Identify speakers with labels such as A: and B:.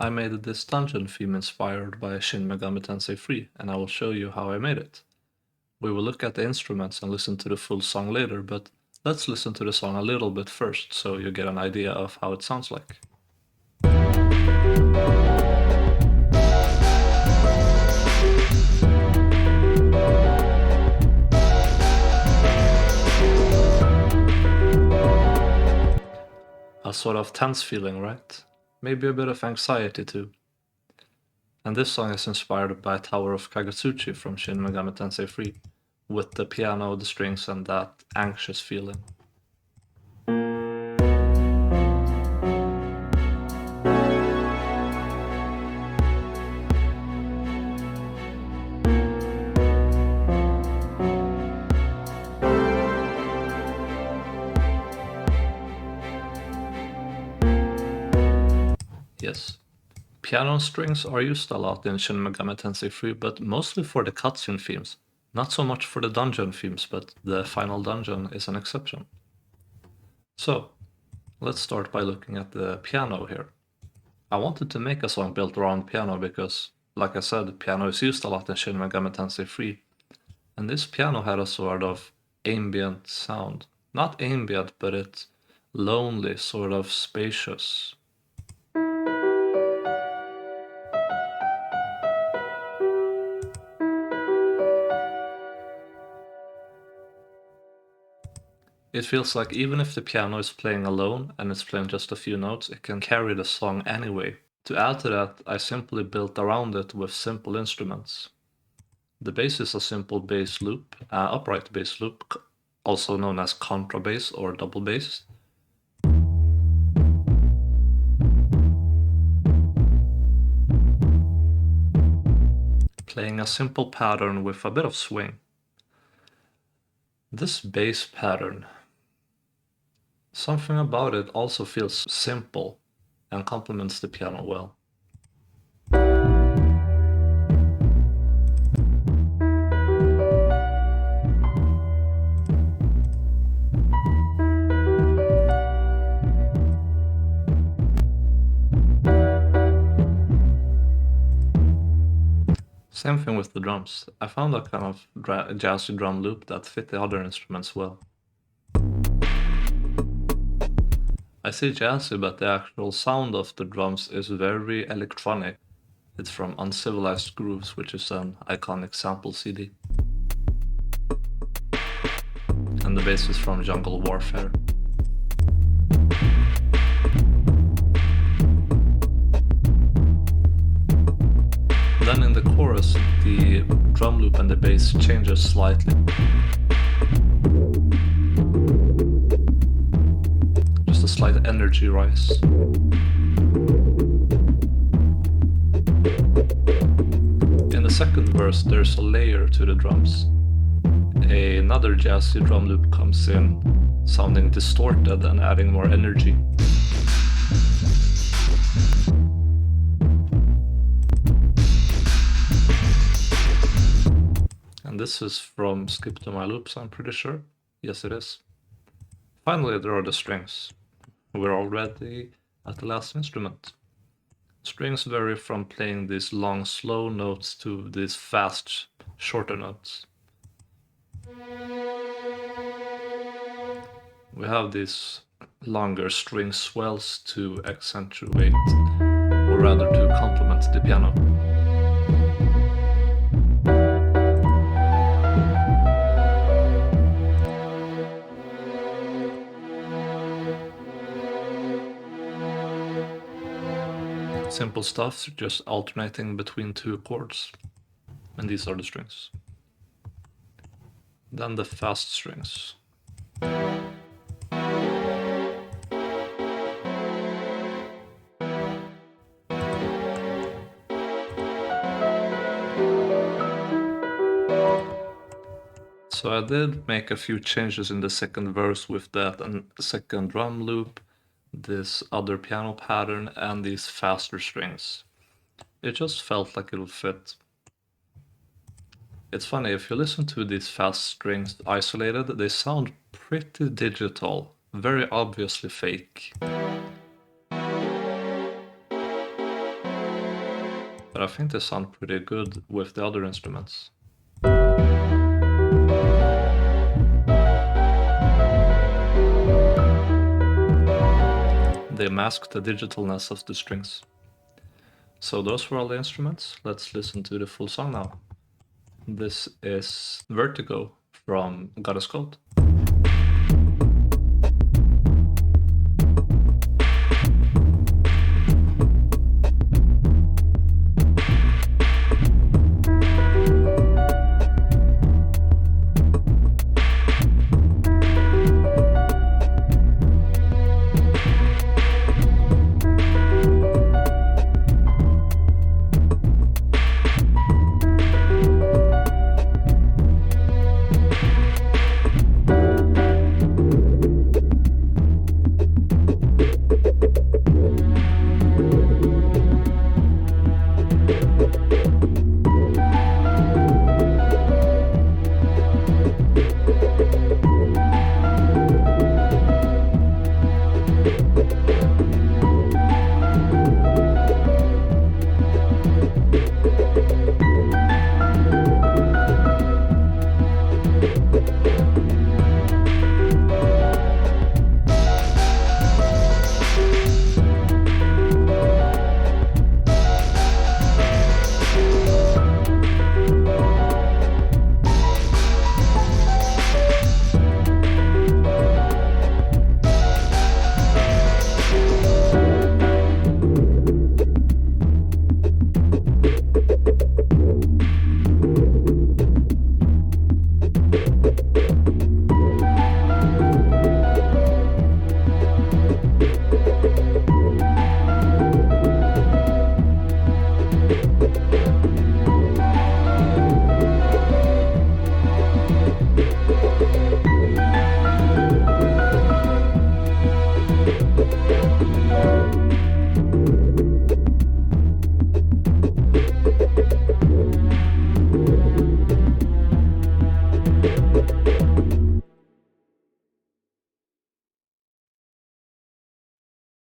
A: I made this dungeon theme inspired by Shin Megami Tensei III, and I will show you how I made it. We will look at the instruments and listen to the full song later, but let's listen to the song a little bit first so you get an idea of how it sounds like. A sort of tense feeling, right? Maybe a bit of anxiety too. And this song is inspired by Tower of Kagutsuchi from Shin Megami Tensei III, with the piano, the strings, and that anxious feeling. Yes. Piano and strings are used a lot in Shin Megami Tensei III, but mostly for the cutscene themes. Not so much for the dungeon themes, but the final dungeon is an exception. So, let's start by looking at the piano here. I wanted to make a song built around piano because, like I said, piano is used a lot in Shin Megami Tensei III, and this piano had a sort of ambient sound. Not ambient, but it's lonely, sort of spacious. It feels like even if the piano is playing alone and it's playing just a few notes, it can carry the song anyway. To add to that, I simply built around it with simple instruments. The bass is a simple bass loop, upright bass loop, also known as contrabass or double bass. Playing a simple pattern with a bit of swing. This bass pattern, something about it also feels simple and complements the piano well. Same thing with the drums. I found a kind of jazzy drum loop that fit the other instruments well. I say jazzy, but the actual sound of the drums is very electronic. It's from Uncivilized Grooves, which is an iconic sample CD. And the bass is from Jungle Warfare. Then in the chorus, the drum loop and the bass changes slightly. Just a slight energy rise. In the second verse, there's a layer to the drums. Another jazzy drum loop comes in, sounding distorted and adding more energy. And this is from Skip to My Loops, I'm pretty sure. Yes, it is. Finally, there are the strings. We're already at the last instrument. Strings vary from playing these long, slow notes to these fast, shorter notes. We have these longer string swells to accentuate, or rather to complement the piano. Simple stuff, just alternating between two chords. And these are the strings. Then the fast strings. So I did make a few changes in the second verse with that and second drum loop, this other piano pattern, and these faster strings. It just felt like it would fit. It's funny, if you listen to these fast strings isolated, they sound pretty digital, very obviously fake. but I think they sound pretty good with the other instruments. They mask the digitalness of the strings. So those were all the instruments. Let's listen to the full song now. This is Vertigo from Goddess Code.